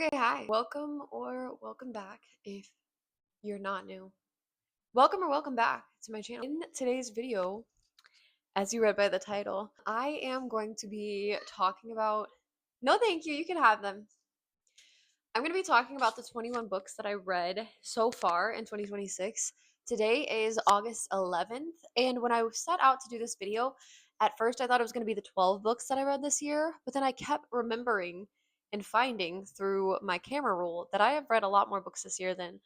Okay, hi. Welcome or welcome back if you're not new. Welcome or welcome back to my channel. In today's video, as you read by the title, I am going to be talking about. No, thank you. You can have them. I'm going to be talking about the 21 books that I read so far in 2026. Today is August 11th, and when I set out to do this video, at first I thought it was going to be the 12 books that I read this year, but then I kept remembering and finding through my camera roll that I have read a lot more books this year than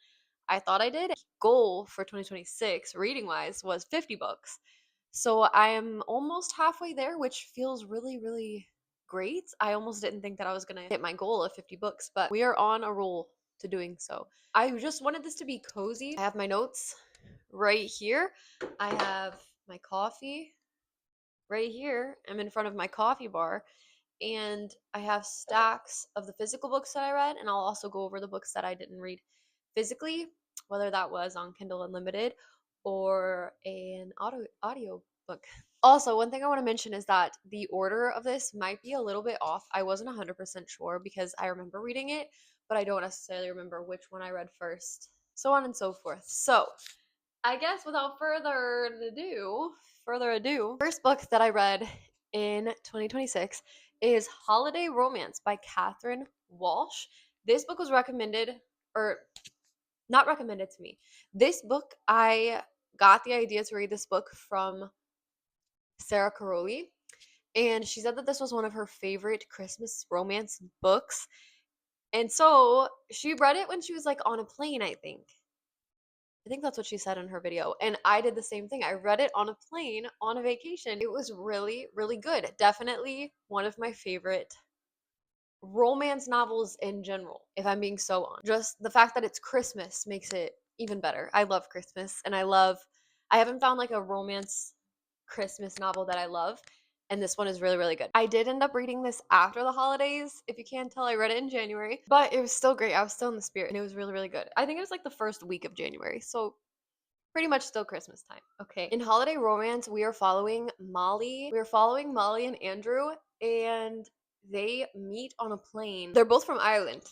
I thought I did. Goal for 2026, reading wise, was 50 books. So I am almost halfway there, which feels really, really great. I almost didn't think that I was going to hit my goal of 50 books, but we are on a roll to doing so. I just wanted this to be cozy. I have my notes right here. I have my coffee right here. I'm in front of my coffee bar, and I have stacks of the physical books that I read, and I'll also go over the books that I didn't read physically, whether that was on Kindle Unlimited or an audio book. Also, one thing I want to mention is that the order of this might be a little bit off. I wasn't 100% sure because I remember reading it, but I don't necessarily remember which one I read first, so on and so forth. So, I guess without further ado, first book that I read in 2026 is Holiday Romance by Catherine Walsh. This book was recommended, or not recommended to me. This book, I got the idea to read this book from Sarah Caroli, and she said that this was one of her favorite Christmas romance books. And so she read it when she was like on a plane, I think. I think that's what she said in her video. And I did the same thing. I read it on a plane on a vacation. It was really, really good. Definitely one of my favorite romance novels in general, if I'm being so honest. Just the fact that it's Christmas makes it even better. I love Christmas, and I haven't found like a romance Christmas novel that I love. And this one is really, really good. I did end up reading this after the holidays. If you can't tell, I read it in January, but it was still great. I was still in the spirit, and it was really, really good. I think it was like the first week of January. So pretty much still Christmas time. Okay. In Holiday Romance, we are following Molly. We are following Molly and Andrew, and they meet on a plane. They're both from Ireland.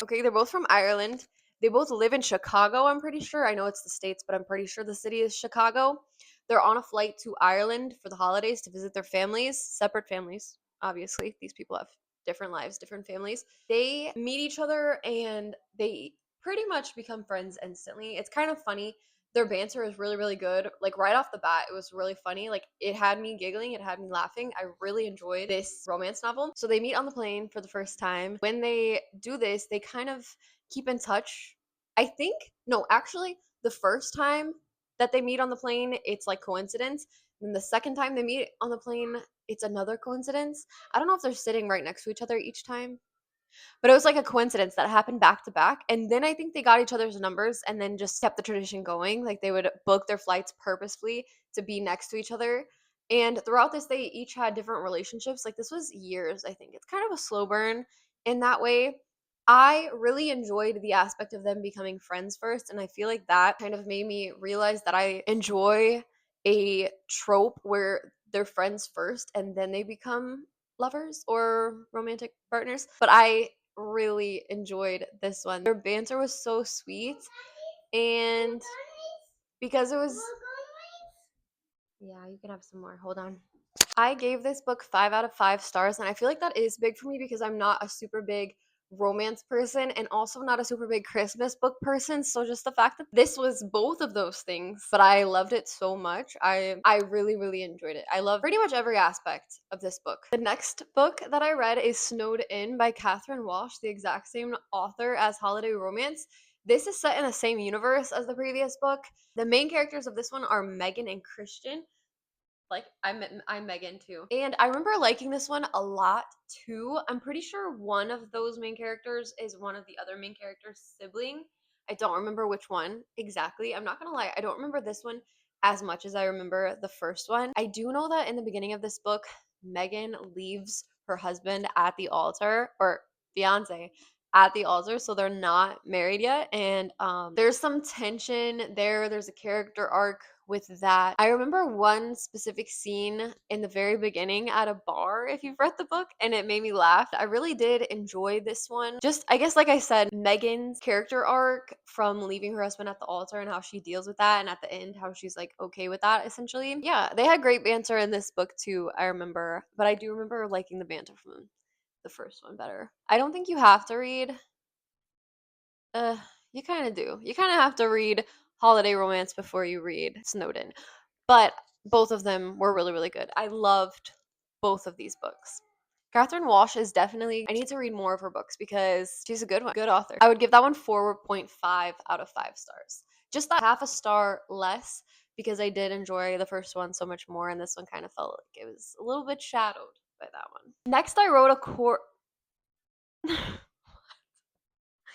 Okay, they're both from Ireland. They both live in Chicago, I'm pretty sure. I know it's the States, but I'm pretty sure the city is Chicago. They're on a flight to Ireland for the holidays to visit their families, separate families, obviously. These people have different lives, different families. They meet each other and they pretty much become friends instantly. It's kind of funny. Their banter is really, really good. Like right off the bat, it was really funny. Like it had me giggling, it had me laughing. I really enjoyed this romance novel. So they meet on the plane for the first time. When they do this, they kind of keep in touch. I think, no, actually, the first time that they meet on the plane, it's like coincidence. And the second time they meet on the plane, it's another coincidence. I don't know if they're sitting right next to each other each time, but it was like a coincidence that happened back to back. And then I think they got each other's numbers and then just kept the tradition going. Like they would book their flights purposefully to be next to each other. And throughout this, they each had different relationships. Like this was years, I think. It's kind of a slow burn in that way. I really enjoyed the aspect of them becoming friends first. And I feel like that kind of made me realize that I enjoy a trope where they're friends first and then they become lovers or romantic partners. But I really enjoyed this one. Their banter was so sweet, and because it was, yeah, you can have some more. Hold on. I gave this book 5 out of 5 stars, and I feel like that is big for me because I'm not a super big romance person and also not a super big Christmas book person. So just the fact that this was both of those things, but I loved it so much. I really, really enjoyed it. I love pretty much every aspect of this book. The next book that I read is Snowed In by Catherine Walsh, the exact same author as Holiday Romance. This is set in the same universe as the previous book. The main characters of this one are Megan and Christian. Like I'm Megan too. And I remember liking this one a lot too. I'm pretty sure one of those main characters is one of the other main characters' sibling. I don't remember which one exactly. I'm not gonna lie, I don't remember this one as much as I remember the first one. I do know that in the beginning of this book, Megan leaves her husband at the altar, or fiance at the altar, so they're not married yet. And there's some tension there. There's a character arc with that. I remember one specific scene in the very beginning at a bar, if you've read the book, and it made me laugh. I really did enjoy this one. Just, I guess, like I said, Megan's character arc from leaving her husband at the altar and how she deals with that, and at the end, how she's like okay with that, essentially. Yeah, they had great banter in this book too, I remember. But I do remember liking the banter from the first one better. I don't think you have to read. Uh, you kind of do. You kind of have to read Holiday Romance before you read Snowden. But both of them were really, really good. I loved both of these books. Catherine Walsh is definitely, I need to read more of her books because she's a good one, good author. I would give that one 4.5 out of 5 stars. Just that half a star less because I did enjoy the first one so much more, and this one kind of felt like it was a little bit shadowed by that one. Next, I wrote a court.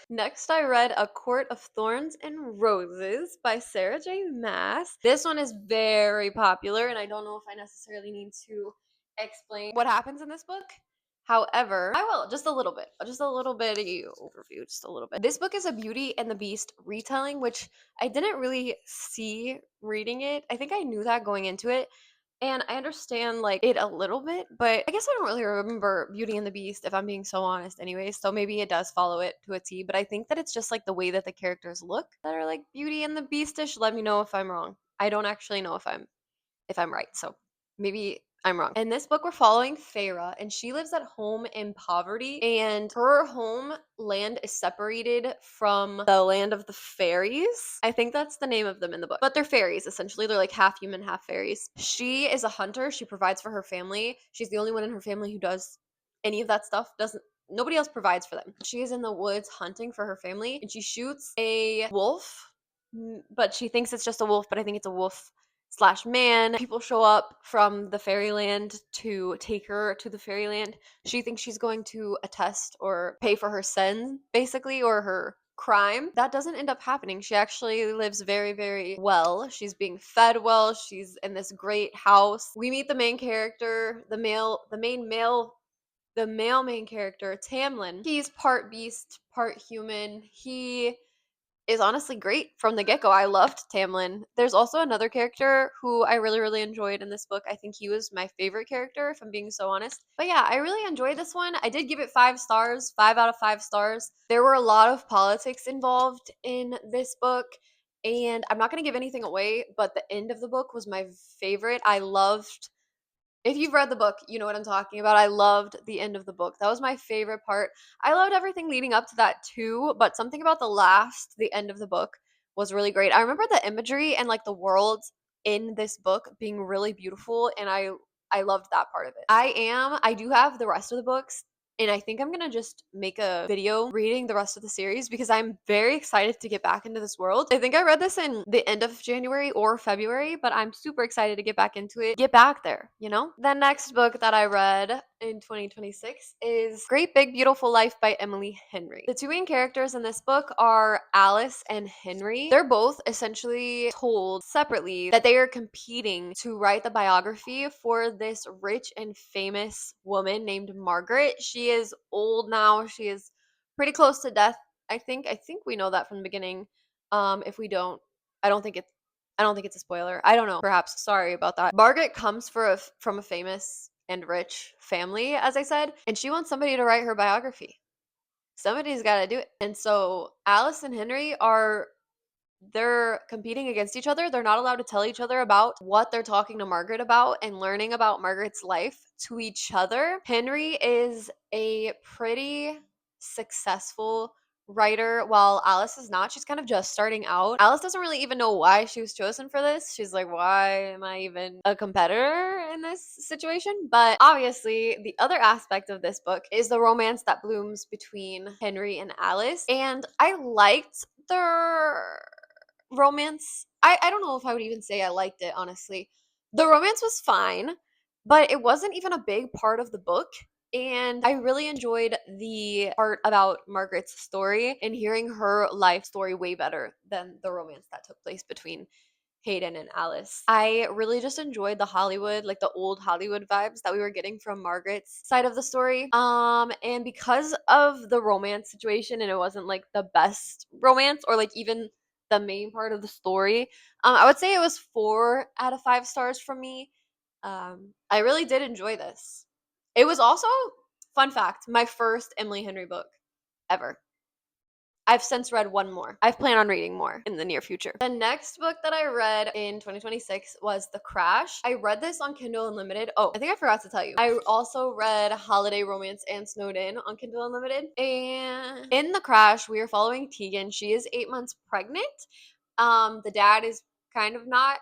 Next, I read A Court of Thorns and Roses by Sarah J. Maas. This one is very popular, and I don't know if I necessarily need to explain what happens in this book. However, I will, just a little bit overview, just a little bit. This book is a Beauty and the Beast retelling, which I didn't really see reading it. I think I knew that going into it, and I understand like it a little bit, but I guess I don't really remember Beauty and the Beast if I'm being so honest anyways. So maybe it does follow it to a T, but I think that it's just like the way that the characters look that are like Beauty and the Beastish. Let me know if I'm wrong. I don't actually know if I'm right. So maybe I'm wrong. In this book, we're following Feyre, and she lives at home in poverty, and her homeland is separated from the land of the fairies. I think that's the name of them in the book. But they're fairies, essentially. They're like half human, half fairies. She is a hunter. She provides for her family. She's the only one in her family who does any of that stuff. Doesn't Nobody else provides for them. She is in the woods hunting for her family, and she shoots a wolf, but she thinks it's just a wolf, but I think it's a wolf slash man. People show up from the fairyland to take her to the fairyland. She thinks she's going to attest or pay for her sin, basically, or her crime. That doesn't end up happening. She actually lives very, very well. She's being fed well. She's in this great house. We meet the main character, the male main character, Tamlin. He's part beast, part human. He is honestly great from the get-go. I loved Tamlin. There's also another character who I really, really enjoyed in this book. I think he was my favorite character, if I'm being so honest. But yeah, I really enjoyed this one. I did give it 5 stars, 5 out of 5 stars. There were a lot of politics involved in this book, and I'm not going to give anything away, but the end of the book was my favorite. I loved, if you've read the book, you know what I'm talking about. I loved the end of the book. That was my favorite part. I loved everything leading up to that too, but something about the end of the book was really great. I remember the imagery and like the worlds in this book being really beautiful, and I loved that part of it. I do have the rest of the books, and I think I'm gonna just make a video reading the rest of the series because I'm very excited to get back into this world. I think I read this in the end of January or February, but I'm super excited to get back into it, get back there, you know? The next book that I read in 2026 is Great Big Beautiful Life by Emily Henry. The two main characters in this book are Alice and Henry. They're both essentially told separately that they are competing to write the biography for this rich and famous woman named Margaret. She is old now. She is pretty close to death. I think we know that from the beginning. If we don't, I don't think it's a spoiler. I don't know. Perhaps. Sorry about that. Margaret comes from a famous and rich family, as I said, and she wants somebody to write her biography. Somebody's got to do it. And so Alice and Henry they're competing against each other. They're not allowed to tell each other about what they're talking to Margaret about and learning about Margaret's life to each other. Henry is a pretty successful writer while Alice is not. She's kind of just starting out. Alice doesn't really even know why she was chosen for this. She's like, why am I even a competitor in this situation? But obviously, the other aspect of this book is the romance that blooms between Henry and Alice. And I liked their romance. I don't know if I would even say I liked it, honestly. The romance was fine, but it wasn't even a big part of the book. And I really enjoyed the part about Margaret's story and hearing her life story way better than the romance that took place between Hayden and Alice. I really just enjoyed the Hollywood, like the old Hollywood vibes that we were getting from Margaret's side of the story. And because of the romance situation, and it wasn't like the best romance or like even the main part of the story. I would say it was 4 out of 5 stars from me. I really did enjoy this. It was also, fun fact, my first Emily Henry book ever. I've since read one more. I plan on reading more in the near future. The next book that I read in 2026 was The Crash. I read this on Kindle Unlimited. Oh, I think I forgot to tell you. I also read Holiday Romance and Snowed In on Kindle Unlimited. And in The Crash, we are following Tegan. She is 8 months pregnant. The dad is kind of not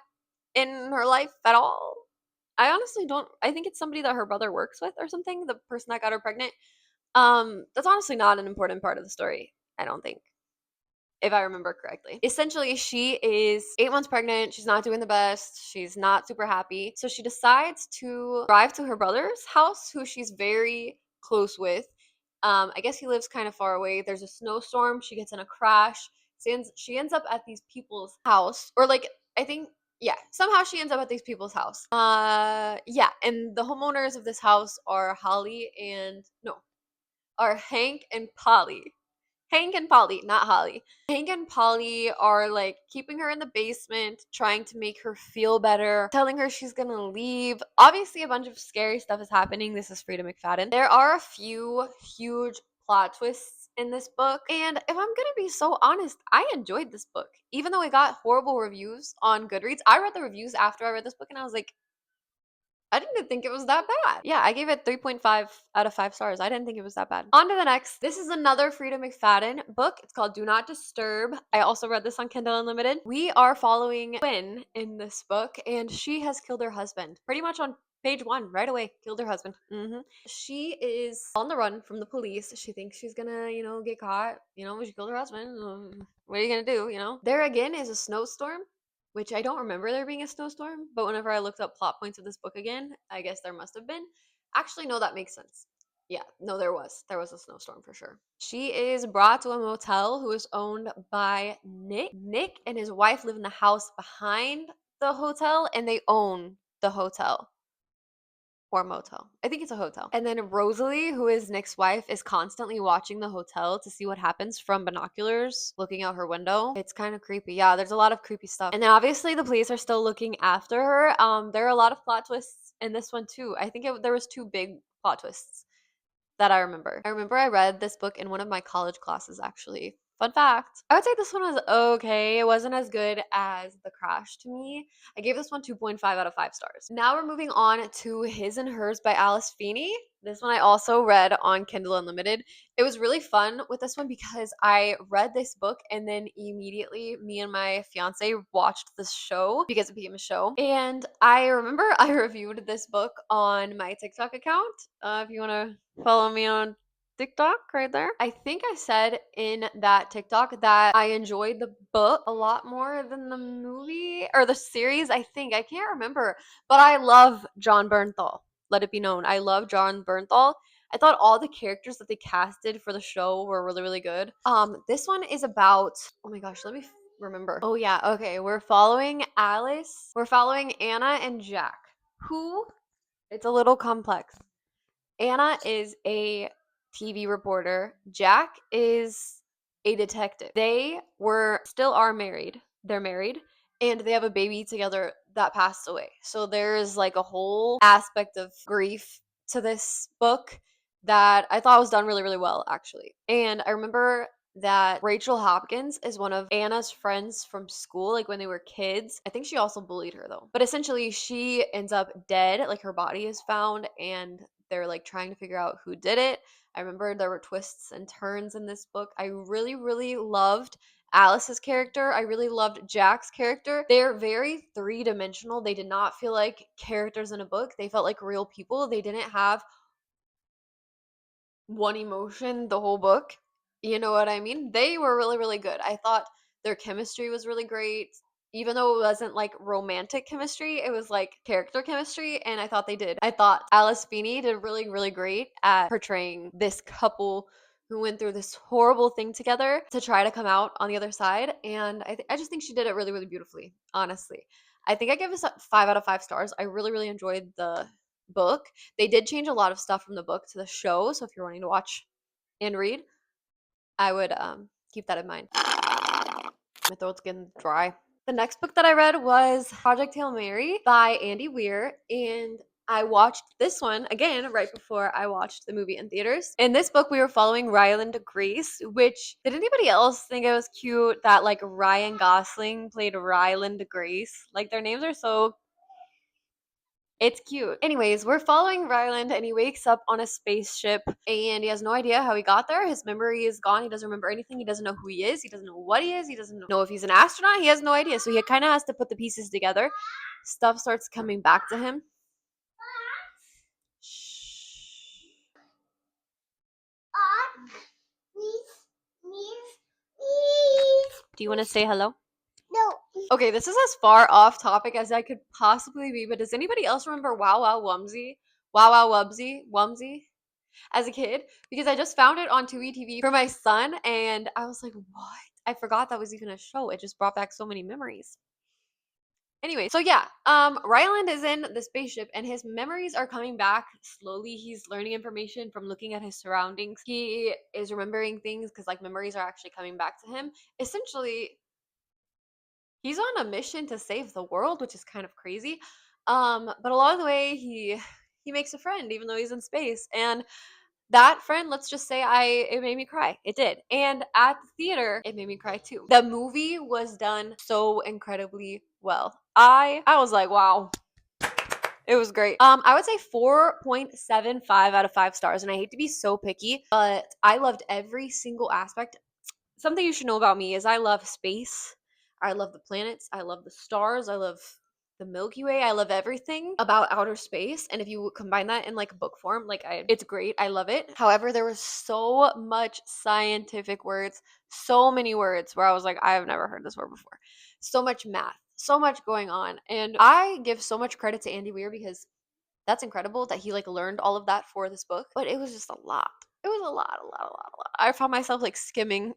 in her life at all. I honestly don't. I think it's somebody that her brother works with or something. The person that got her pregnant. That's honestly not an important part of the story. I don't think, if I remember correctly. Essentially, she is 8 months pregnant. She's not doing the best. She's not super happy. So she decides to drive to her brother's house, who she's very close with. I guess he lives kind of far away. There's a snowstorm. She gets in a crash. She ends up at these people's house, or like, I think, yeah, somehow she ends up at these people's house. Yeah, and the homeowners of this house are Hank and Polly. Hank and Polly, not Holly. Hank and Polly are like keeping her in the basement, trying to make her feel better, telling her she's gonna leave. Obviously, a bunch of scary stuff is happening. This is Frida McFadden. There are a few huge plot twists in this book, and if I'm gonna be so honest, I enjoyed this book. Even though it got horrible reviews on Goodreads, I read the reviews after I read this book and I was like, I didn't think it was that bad. Yeah, I gave it 3.5 out of 5 stars. I didn't think it was that bad. On to the next. This is another Frida McFadden book. It's called Do Not Disturb. I also read this on Kindle Unlimited. We are following Quinn in this book, and she has killed her husband. Pretty much on page 1, right away, killed her husband. She is on the run from the police. She thinks she's gonna, get caught. She killed her husband. What are you gonna do, There again is a snowstorm, which I don't remember there being a snowstorm, but whenever I looked up plot points of this book again, I guess there must have been. Actually, no, that makes sense. Yeah, no, there was. There was a snowstorm for sure. She is brought to a motel who is owned by Nick. Nick and his wife live in the house behind the hotel, and they own the hotel or motel. I think it's a hotel. And then Rosalie, who is Nick's wife, is constantly watching the hotel to see what happens from binoculars, looking out her window. It's kind of creepy. Yeah, there's a lot of creepy stuff. And then obviously the police are still looking after her. There are a lot of plot twists in this one too. I think there was 2 big plot twists that I remember. I remember I read this book in one of my college classes, actually. Fun fact. I would say this one was okay. It wasn't as good as The Crash to me. I gave this one 2.5 out of 5 stars. Now we're moving on to His and Hers by Alice Feeney. This one I also read on Kindle Unlimited. It was really fun with this one because I read this book and then immediately me and my fiance watched this show because it became a show. And I remember I reviewed this book on my TikTok account. If you want to follow me on TikTok right there. I think I said in that TikTok that I enjoyed the book a lot more than the movie or the series. I can't remember, but I love John Bernthal. Let it be known, I love John Bernthal. I thought all the characters that they casted for the show were really, really good. This one is about, oh my gosh, let me remember. Oh yeah, okay. We're following Alice. We're following Anna and Jack. It's a little complex. Anna is a TV reporter. Jack is a detective. They still are married. They're married and they have a baby together that passed away. So there's like a whole aspect of grief to this book that I thought was done really, really well, actually. And I remember that Rachel Hopkins is one of Anna's friends from school, like when they were kids. I think she also bullied her though. But essentially, she ends up dead, like her body is found, and they're like trying to figure out who did it. I remember there were twists and turns in this book. I really, really loved Alice's character. I really loved Jack's character. They're very 3-dimensional. They did not feel like characters in a book. They felt like real people. They didn't have one emotion the whole book. You know what I mean? They were really, really good. I thought their chemistry was really great. Even though it wasn't like romantic chemistry, it was like character chemistry, and I thought Alice Feeney did really, really great at portraying this couple who went through this horrible thing together to try to come out on the other side. And I just think she did it really, really beautifully, honestly. I think I give this a 5 out of 5 stars. I really, really enjoyed the book. They did change a lot of stuff from the book to the show, so if you're wanting to watch and read, I would keep that in mind. My throat's getting dry. The next book that I read was Project Hail Mary by Andy Weir, and I watched this one again right before I watched the movie in theaters. In this book, we were following Ryland Grace, which did anybody else think it was cute that like Ryan Gosling played Ryland Grace? Like their names are so it's cute. Anyways, we're following Ryland and he wakes up on a spaceship and he has no idea how he got there. His memory is gone. He doesn't remember anything. He doesn't know who he is. He doesn't know what he is. He doesn't know if he's an astronaut. He has no idea. So he kind of has to put the pieces together. Stuff starts coming back to him. Do you want to say hello? No. Okay, this is as far off topic as I could possibly be, but does anybody else remember Wow Wow Wumsy? Wow Wow Wumsy? As a kid, because I just found it on Tubi TV for my son, and I was like, what? I forgot that was even a show. It just brought back so many memories. Anyway, so yeah, Ryland is in the spaceship and his memories are coming back slowly. He's learning information from looking at his surroundings. He is remembering things because like memories are actually coming back to him. Essentially, he's on a mission to save the world, which is kind of crazy. But along the way, he makes a friend, even though he's in space. And that friend, let's just say it made me cry. It did. And at the theater, it made me cry too. The movie was done so incredibly well. I was like, wow. It was great. I would say 4.75 out of 5 stars. And I hate to be so picky, but I loved every single aspect. Something you should know about me is I love space. I love the planets. I love the stars. I love the Milky Way. I love everything about outer space. And if you combine that in like a book form, it's great. I love it. However, there was so much scientific words, so many words where I was like, I have never heard this word before. So much math, so much going on. And I give so much credit to Andy Weir because that's incredible that he like learned all of that for this book. But it was just a lot. It was a lot, a lot, a lot, a lot. I found myself like skimming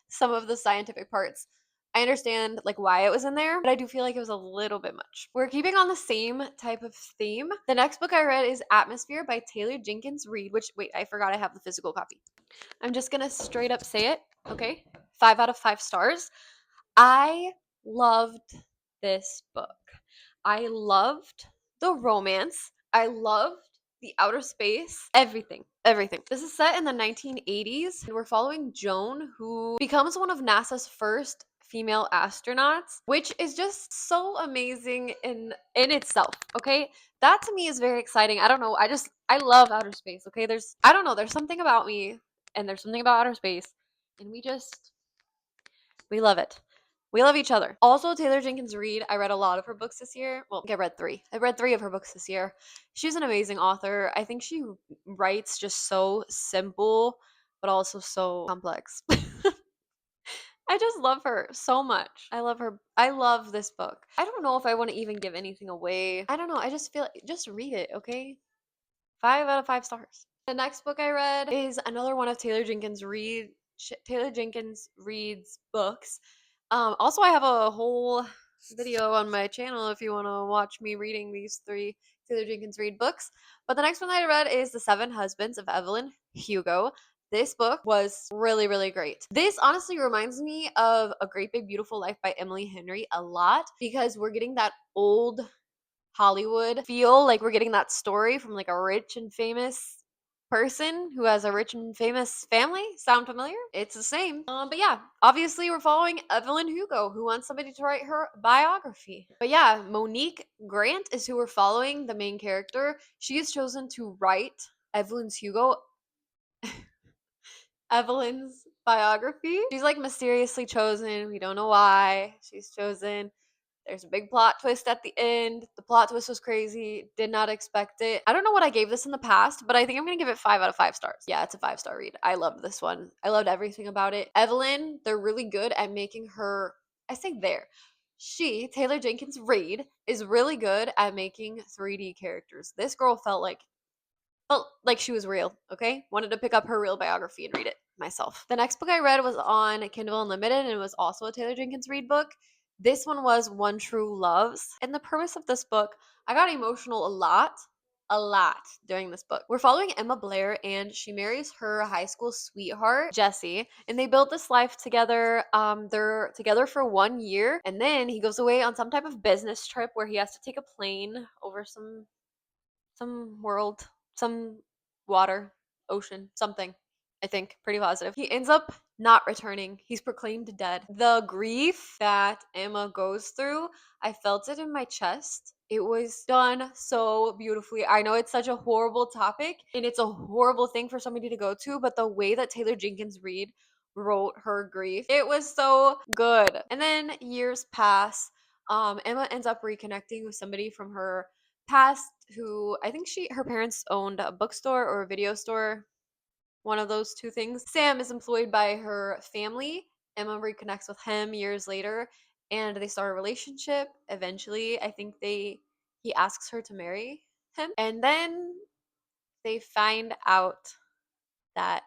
some of the scientific parts. I understand like why it was in there, but I do feel like it was a little bit much. We're keeping on the same type of theme. The next book I read is Atmosphere by Taylor Jenkins Reid, which wait, I forgot I have the physical copy. I'm just gonna straight up say it, okay? 5 out of 5 stars. I loved this book. I loved the romance. I loved the outer space, everything, everything. This is set in the 1980s, and we're following Joan, who becomes one of NASA's first female astronauts, which is just so amazing in itself, okay? That to me is very exciting. I don't know, I love outer space, okay? I don't know, there's something about me and there's something about outer space, and we love it. We love each other. Also, Taylor Jenkins Reid, I read a lot of her books this year. Well, I read 3. I read 3 of her books this year. She's an amazing author. I think she writes just so simple, but also so complex. I just love her so much. I love her. I love this book. I don't know if I want to even give anything away. I don't know. I just feel just read it, okay? 5 out of 5 stars. The next book I read is another one of Taylor Jenkins Reid's books. Also, I have a whole video on my channel if you want to watch me reading these 3 Taylor Jenkins Reid books. But the next one that I read is The 7 Husbands of Evelyn Hugo. This book was really, really great. This honestly reminds me of A Great Big Beautiful Life by Emily Henry a lot because we're getting that old Hollywood feel, like we're getting that story from like a rich and famous person who has a rich and famous family. Sound familiar? It's the same. But yeah, obviously we're following Evelyn Hugo, who wants somebody to write her biography. But yeah, Monique Grant is who we're following, the main character. She is chosen to write Evelyn's biography. She's like mysteriously chosen. We don't know why she's chosen. There's a big plot twist at the end. The plot twist was crazy. Did not expect it. I don't know what I gave this in the past, but I think I'm going to give it 5 out of 5 stars. Yeah, it's a 5-star read. I loved this one. I loved everything about it. Evelyn, they're really good at making her, I say there. Taylor Jenkins Reid, is really good at making 3D characters. This girl felt like she was real, okay? Wanted to pick up her real biography and read it myself. The next book I read was on Kindle Unlimited, and it was also a Taylor Jenkins Reid book. This one was One True Loves. And the premise of this book, I got emotional a lot. a lot during this book. We're following Emma Blair, and she marries her high school sweetheart, Jesse, and they build this life together. They're together for 1 year, and then he goes away on some type of business trip where he has to take a plane over some world, some water, ocean, something. I think pretty positive. He ends up not returning. He's proclaimed dead. The grief that Emma goes through, I felt it in my chest. It was done so beautifully. I know it's such a horrible topic and it's a horrible thing for somebody to go to, but the way that Taylor Jenkins Reid wrote her grief, it was so good. And then years pass. Emma ends up reconnecting with somebody from her past who I think her parents owned a bookstore or a video store, one of those two things. Sam is employed by her family. Emma reconnects with him years later and they start a relationship. Eventually, I think he asks her to marry him. And then they find out that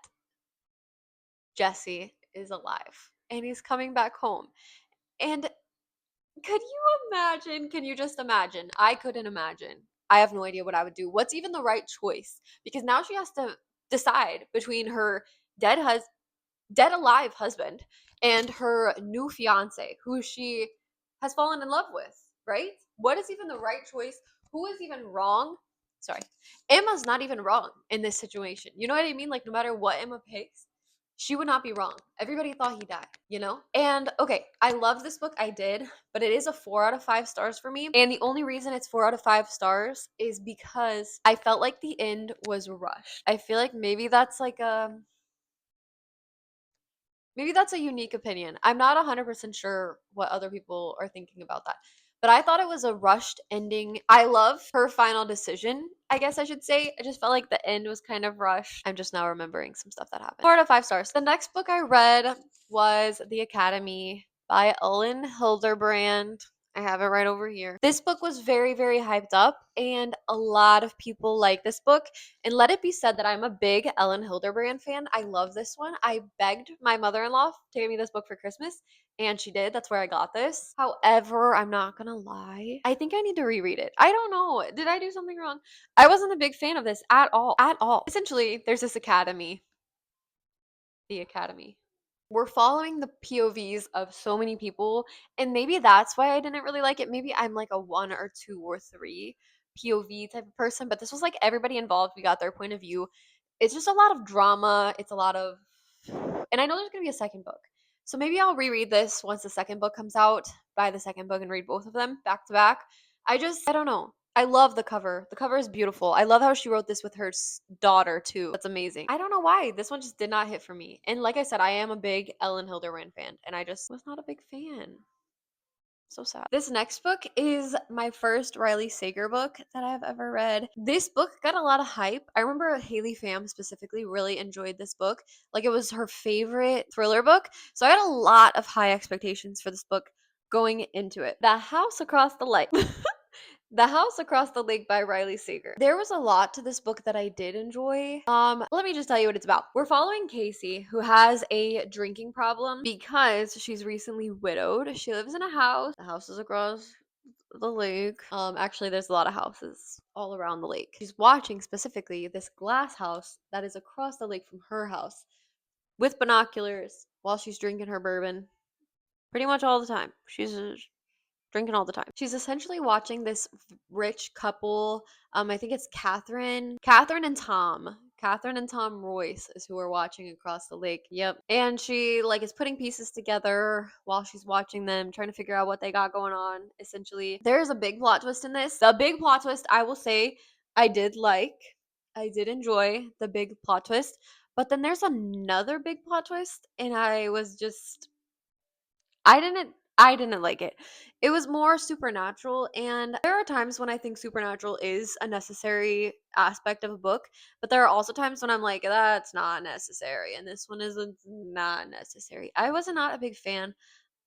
Jesse is alive and he's coming back home. And could you imagine? Can you just imagine? I couldn't imagine. I have no idea what I would do. What's even the right choice? Because now she has to decide between her dead dead alive husband and her new fiance who she has fallen in love with, right? What is even the right choice? Who is even wrong? Sorry. Emma's not even wrong in this situation. You know what I mean? Like no matter what Emma picks, she would not be wrong. Everybody thought he died, you know? And okay, I love this book. I did, but it is a 4 out of 5 stars for me. And the only reason it's 4 out of 5 stars is because I felt like the end was rushed. I feel like maybe that's a unique opinion. I'm not 100% sure what other people are thinking about that. But I thought it was a rushed ending. I love her final decision, I guess I should say. I just felt like the end was kind of rushed. I'm just now remembering some stuff that happened. 4 out of 5 stars. The next book I read was The Academy by Ellen Hilderbrand. I have it right over here. This book was very, very hyped up, and a lot of people like this book. And let it be said that I'm a big Ellen Hilderbrand fan. I love this one. I begged my mother-in-law to give me this book for Christmas, and she did. That's where I got this. However, I'm not gonna lie. I think I need to reread it. I don't know. Did I do something wrong? I wasn't a big fan of this at all. At all. Essentially, there's this academy. The Academy. We're following the POVs of so many people, and maybe that's why I didn't really like it. Maybe I'm like a 1 or 2 or 3 POV type of person, but this was like everybody involved. We got their point of view. It's just a lot of drama. It's a lot of, and I know there's gonna be a second book. So maybe I'll reread this once the second book comes out, buy the second book and read both of them back to back. I don't know. I love the cover. The cover is beautiful. I love how she wrote this with her daughter too. That's amazing. I don't know why. This one just did not hit for me. And like I said, I am a big Ellen Hilderbrand fan, and I just was not a big fan. So sad. This next book is my first Riley Sager book that I've ever read. This book got a lot of hype. I remember Haley Pham specifically really enjoyed this book. Like it was her favorite thriller book. So I had a lot of high expectations for this book going into it. The House Across the Lake. The House Across the Lake by Riley Sager. There was a lot to this book that I did enjoy. Let me just tell you what it's about. We're following Casey, who has a drinking problem because she's recently widowed. She lives in a house. The house is across the lake. Actually, there's a lot of houses all around the lake. She's watching specifically this glass house that is across the lake from her house with binoculars while she's drinking her bourbon pretty much all the time. She's drinking all the time. She's essentially watching this rich couple. I think it's Catherine and Tom. Catherine and Tom Royce is who we're watching across the lake. Yep. And she like is putting pieces together while she's watching them, trying to figure out what they got going on. Essentially, there's a big plot twist in this. The big plot twist, I will say, I did like. I did enjoy the big plot twist. But then there's another big plot twist, and I didn't like it. It was more supernatural, and there are times when I think supernatural is a necessary aspect of a book, but there are also times when I'm like, that's not necessary, and this one isn't not necessary. I was not a big fan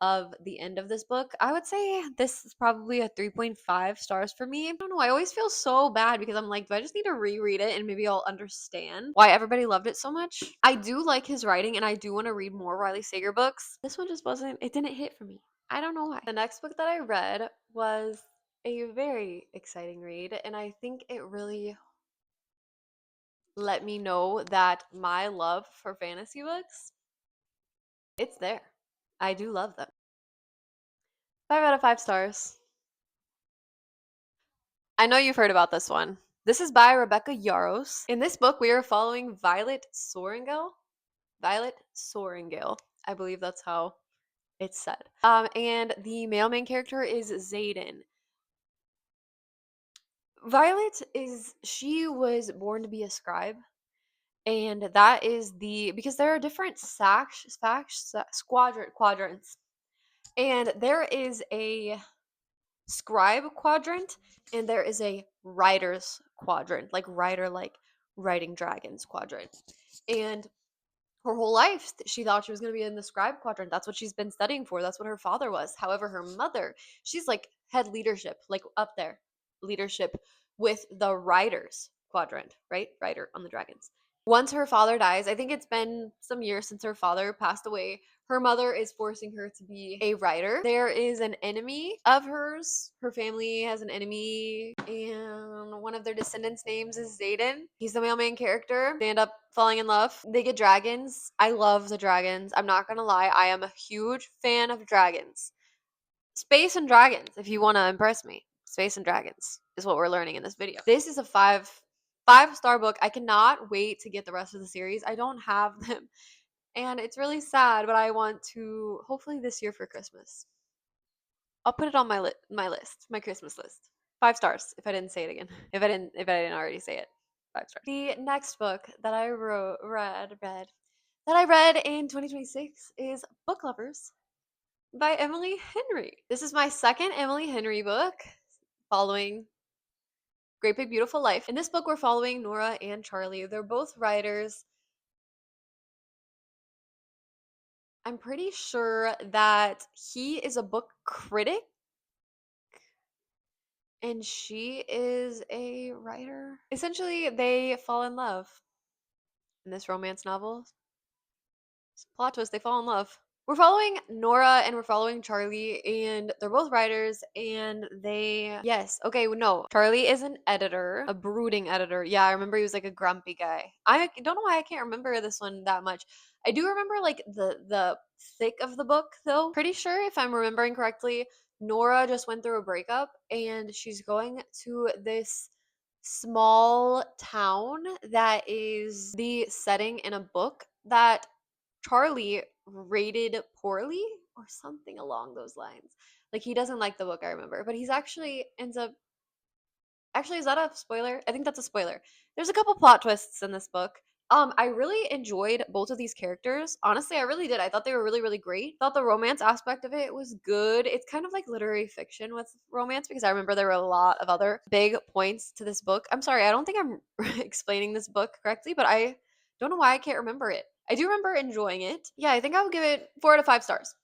of the end of this book. I would say this is probably a 3.5 stars for me. I don't know. I always feel so bad because I'm like, do I just need to reread it and maybe I'll understand why everybody loved it so much? I do like his writing and I do want to read more Riley Sager books. This one just it didn't hit for me. I don't know why. The next book that I read was a very exciting read, and I think it really let me know that my love for fantasy books, it's there. I do love them. 5 out of 5 stars. I know you've heard about this one. This is by Rebecca Yarros. In this book, we are following Violet Sorrengail. Violet Sorrengail. I believe that's how it's said. And the male main character is Xaden. Violet she was born to be a scribe, and that is because there are different quadrants, and there is a scribe quadrant and there is a writer's quadrant, like writer, like writing dragons quadrant. And her whole life she thought she was going to be in the scribe quadrant. That's what she's been studying for. That's what her father was. However, her mother, she's like head leadership, like up there, leadership with the writers quadrant, right? Writer on the dragons. Once her father dies, I think it's been some years since her father passed away, her mother is forcing her to be a writer. There is an enemy of hers. Her family has an enemy, and one of their descendants' names is Xaden. He's the male main character. They end up falling in love. They get dragons. I love the dragons. I'm not gonna lie, I am a huge fan of dragons. Space and dragons, if you want to impress me. Space and dragons is what we're learning in this video. This is a five-star book. I cannot wait to get the rest of the series. I don't have them. And it's really sad, but I want to hopefully this year for Christmas. I'll put it on my list, my Christmas list. 5 stars if I didn't say it again. If I didn't already say it. 5 stars. The next book that I read in 2026 is Book Lovers by Emily Henry. This is my second Emily Henry book following Great Big Beautiful Life. In this book, we're following Nora and Charlie. They're both writers. I'm pretty sure that he is a book critic and she is a writer. Essentially, they fall in love in this romance novel. Plot twist, they fall in love. We're following Nora and we're following Charlie, and they're both writers, and Charlie is an editor, a brooding editor. Yeah, I remember he was like a grumpy guy. I don't know why I can't remember this one that much. I do remember like the thick of the book though. Pretty sure if I'm remembering correctly, Nora just went through a breakup and she's going to this small town that is the setting in a book that Charlie rated poorly or something along those lines. Like he doesn't like the book, I remember, but he's actually ends up actually, is that a spoiler? I think that's a spoiler. There's a couple plot twists in this book. I really enjoyed both of these characters. Honestly, I really did. I thought they were really, really great. Thought the romance aspect of it was good. It's kind of like literary fiction with romance because I remember there were a lot of other big points to this book. I'm sorry, I don't think I'm explaining this book correctly, but I don't know why I can't remember it. I do remember enjoying it. Yeah, I think I would give it 4 out of 5 stars.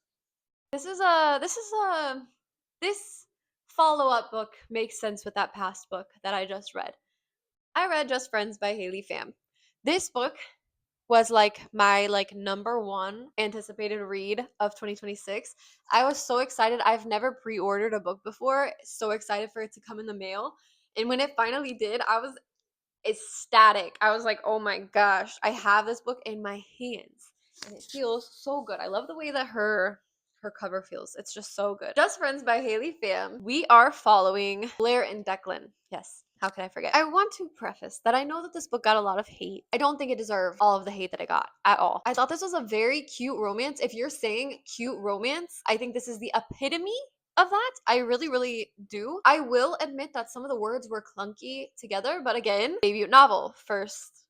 This follow-up book makes sense with that past book that I just read. I read Just Friends by Haley Pham. This book was like my number one anticipated read of 2026. I was so excited. I've never pre-ordered a book before. So excited for it to come in the mail. And when it finally did, I was ecstatic. I was like, "Oh my gosh, I have this book in my hands." And it feels so good. I love the way that her cover feels. It's just so good. Just Friends by Haley Pham. We are following Blair and Declan. Yes. How can I forget? I want to preface that I know that this book got a lot of hate. I don't think it deserved all of the hate that it got at all. I thought this was a very cute romance. If you're saying cute romance, I think this is the epitome of that. I really, really do. I will admit that some of the words were clunky together, but again, debut novel, first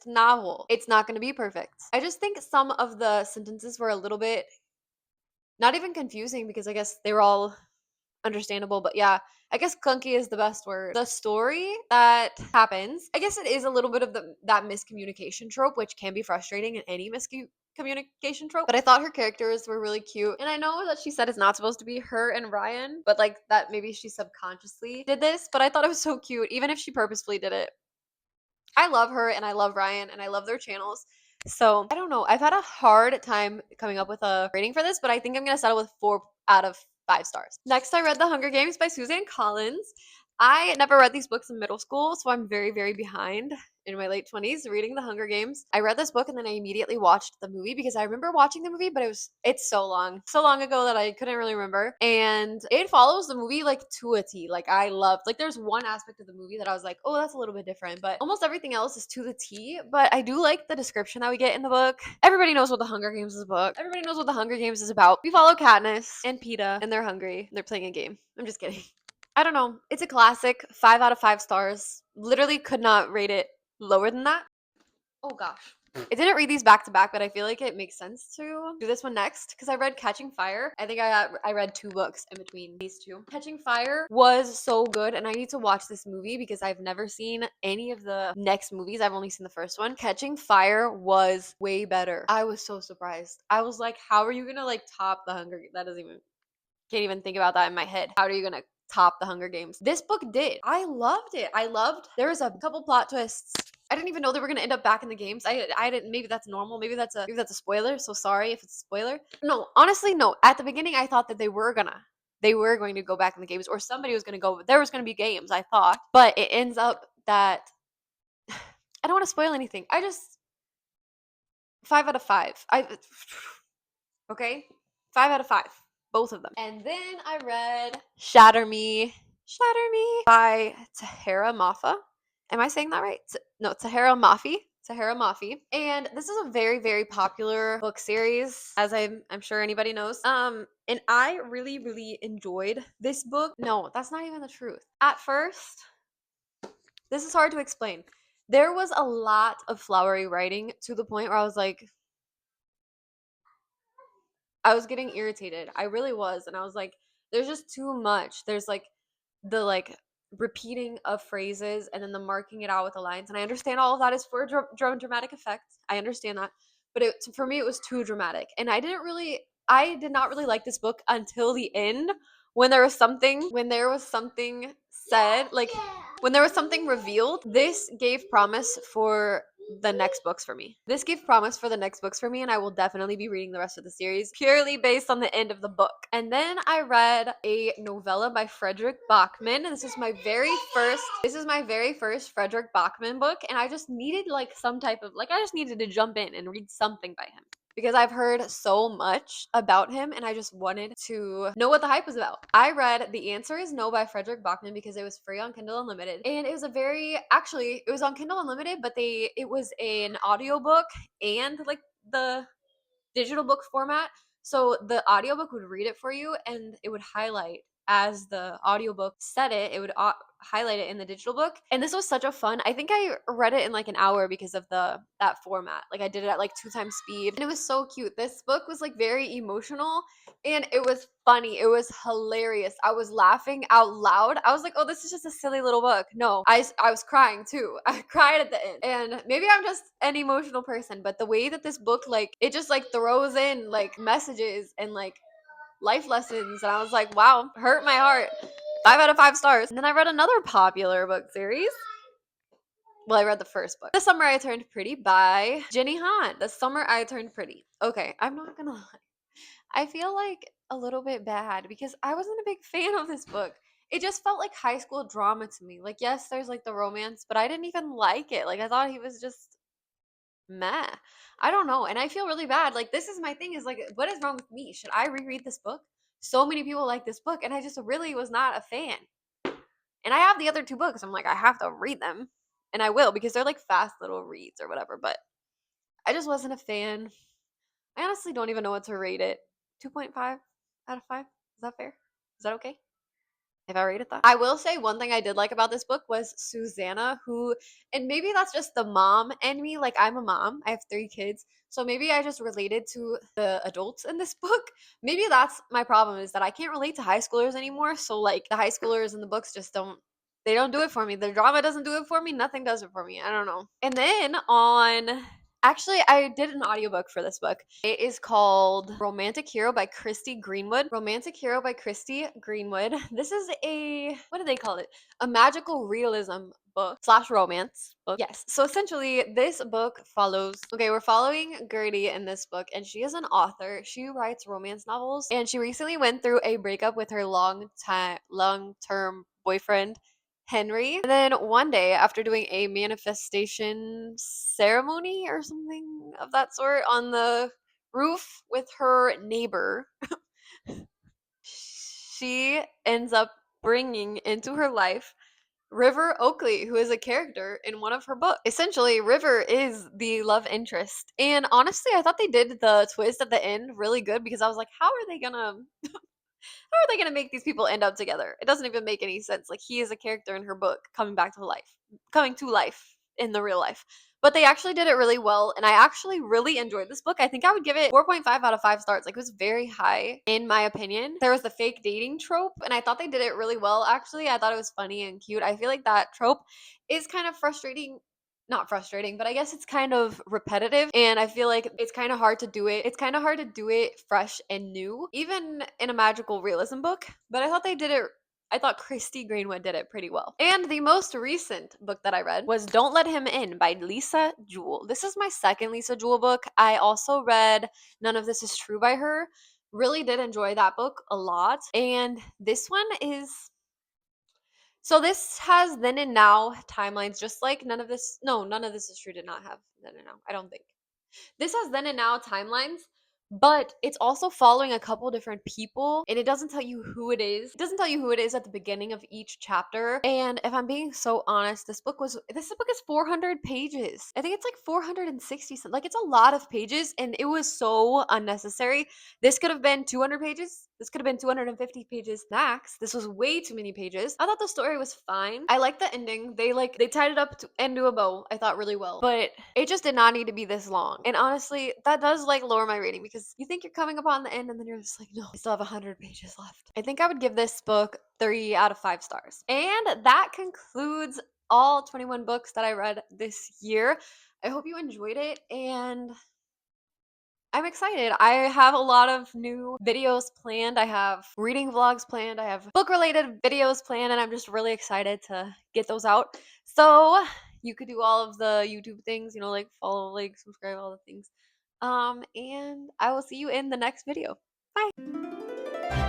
novel. It's not going to be perfect. I just think some of the sentences were a little bit not even confusing because I guess they were all understandable, but yeah, I guess clunky is the best word. The story that happens, I guess it is a little bit of that miscommunication trope, which can be frustrating in any miscommunication trope. But I thought her characters were really cute, and I know that she said it's not supposed to be her and Ryan, but like that maybe she subconsciously did this. But I thought it was so cute, even if she purposefully did it. I love her and I love Ryan and I love their channels. So I don't know. I've had a hard time coming up with a rating for this, but I think I'm gonna settle with 4 out of 5 stars. Next, I read The Hunger Games by Suzanne Collins. I never read these books in middle school, so I'm very, very behind in my late 20s reading The Hunger Games. I read this book and then I immediately watched the movie because I remember watching the movie, but it's so long ago that I couldn't really remember. And it follows the movie like to a T. Like I loved like there's one aspect of the movie that I was like, "Oh, that's a little bit different," but almost everything else is to the T. But I do like the description that we get in the book. Everybody knows what The Hunger Games is about. Everybody knows what The Hunger Games is about. We follow Katniss and Peeta and they're hungry. They're playing a game. I'm just kidding. I don't know. It's a classic. 5 out of 5 stars. Literally could not rate it lower than that. Oh gosh. I didn't read these back to back, but I feel like it makes sense to do this one next because I read Catching Fire. I think I read 2 books in between these two. Catching Fire was so good, and I need to watch this movie because I've never seen any of the next movies. I've only seen the first one. Catching Fire was way better. I was so surprised. I was like, how are you gonna like top the Hunger Games? That doesn't even can't even think about that in my head. How are you gonna top the Hunger Games? This book did. I loved it. There was a couple plot twists. I didn't even know they were gonna end up back in the games. I didn't. Maybe that's normal. Maybe that's a spoiler. So sorry if it's a spoiler. No, honestly, no. At the beginning, I thought that they were going to go back in the games, or somebody was gonna go. There was gonna be games. I thought, but it ends up that I don't want to spoil anything. I just 5 out of 5. I okay, 5 out of 5. Both of them. And then I read Shatter Me by Tahara Mafa. Am I saying that right? No, Tahara Mafi. Tahara Mafi. And this is a very, very popular book series, as I'm sure anybody knows. And I really, really enjoyed this book. No, that's not even the truth. At first, this is hard to explain. There was a lot of flowery writing to the point where I was getting irritated. I really was. And I was like, there's just too much. There's like the like repeating of phrases and then the marking it out with the lines. And I understand all of that is for dramatic effect. I understand that. But for me, it was too dramatic. And I did not really like this book until the end when there was something said, like when there was something revealed. This gave promise for the next books for me. This gave promise for the next books for me, and I will definitely be reading the rest of the series purely based on the end of the book. And then I read a novella by Frederick Bachman. This is my very first Frederick Bachman book, and I just needed like some type of I just needed to jump in and read something by him because I've heard so much about him and I just wanted to know what the hype was about. I read The Answer Is No by Frederick Bachman because it was free on Kindle Unlimited. And it was it was on Kindle Unlimited, but it was an audiobook and like the digital book format. So the audiobook would read it for you and it would highlight as the audiobook said it would highlight it in the digital book. And this was such a fun. I think I read it in like an hour because of that format. Like I did it at like 2 times speed. And it was so cute. This book was like very emotional and it was funny. It was hilarious. I was laughing out loud. I was like, "Oh, this is just a silly little book." No, I was crying too. I cried at the end. And maybe I'm just an emotional person, but the way that this book it just like throws in like messages and like life lessons and I was like, wow, hurt my heart. 5 out of 5 stars. And then I read another popular book series. Well, I read the first book. The Summer I Turned Pretty by Jenny Han. The Summer I Turned Pretty. Okay, I'm not gonna lie. I feel like a little bit bad because I wasn't a big fan of this book. It just felt like high school drama to me. Like, yes, there's like the romance, but I didn't even like it. Like, I thought he was just meh. I don't know. And I feel really bad. Like, this is my thing is like, what is wrong with me? Should I reread this book? So many people like this book, and I just really was not a fan. And I have the other 2 books. I'm like, I have to read them. And I will because they're like fast little reads or whatever. But I just wasn't a fan. I honestly don't even know what to rate it. 2.5 out of 5. Is that fair? Is that okay? If I rated that. I will say one thing I did like about this book was Susanna, who, and maybe that's just the mom in me. Like, I'm a mom, I have 3 kids. So maybe I just related to the adults in this book. Maybe that's my problem is that I can't relate to high schoolers anymore. So, like, the high schoolers in the books just they don't do it for me. The drama doesn't do it for me. Nothing does it for me. I don't know. And then actually, I did an audiobook for this book. It is called Romantic Hero by Christy Greenwood. Romantic Hero by Christy Greenwood. This is what do they call it? A magical realism book / romance book. Yes. So essentially, this book we're following Gertie in this book, and she is an author. She writes romance novels, and she recently went through a breakup with her long-term boyfriend. Henry. And then one day, after doing a manifestation ceremony or something of that sort on the roof with her neighbor, she ends up bringing into her life River Oakley, who is a character in one of her books. Essentially, River is the love interest. And honestly, I thought they did the twist at the end really good because I was like, how are they gonna make these people end up together? It doesn't even make any sense. Like he is a character in her book coming to life in the real life. But they actually did it really well, and I actually really enjoyed this book. I think I would give it 4.5 out of 5 stars. Like it was very high in my opinion. There was the fake dating trope, and I thought they did it really well. Actually, I thought it was funny and cute. I feel like that trope is kind of frustrating, not frustrating, but I guess it's kind of repetitive. And I feel like it's kind of hard to do it. It's kind of hard to do it fresh and new, even in a magical realism book. But I thought they did it. I thought Christy Greenwood did it pretty well. And the most recent book that I read was Don't Let Him In by Lisa Jewell. This is my second Lisa Jewell book. I also read None of This Is True by her. Really did enjoy that book a lot. And this one is so this has then and now timelines, just like none of this is true did not have then and now. I don't think. This has then and now timelines, but it's also following a couple different people, and it doesn't tell you who it is. It doesn't tell you who it is at the beginning of each chapter. And if I'm being so honest, this book is 400 pages. I think it's like 460 something. Like it's a lot of pages, and it was so unnecessary. This could have been 200 pages. This could have been 250 pages max. This was way too many pages. I thought the story was fine. I like the ending. They tied it up to into a bow, I thought really well. But it just did not need to be this long. And honestly, that does like lower my rating because you think you're coming upon the end and then you're just like, no, I still have 100 pages left. I think I would give this book 3 out of 5 stars. And that concludes all 21 books that I read this year. I hope you enjoyed it, and I'm excited. I have a lot of new videos planned. I have reading vlogs planned. I have book related videos planned, and I'm just really excited to get those out. So you could do all of the YouTube things, like follow, like subscribe, all the things. And I will see you in the next video. Bye.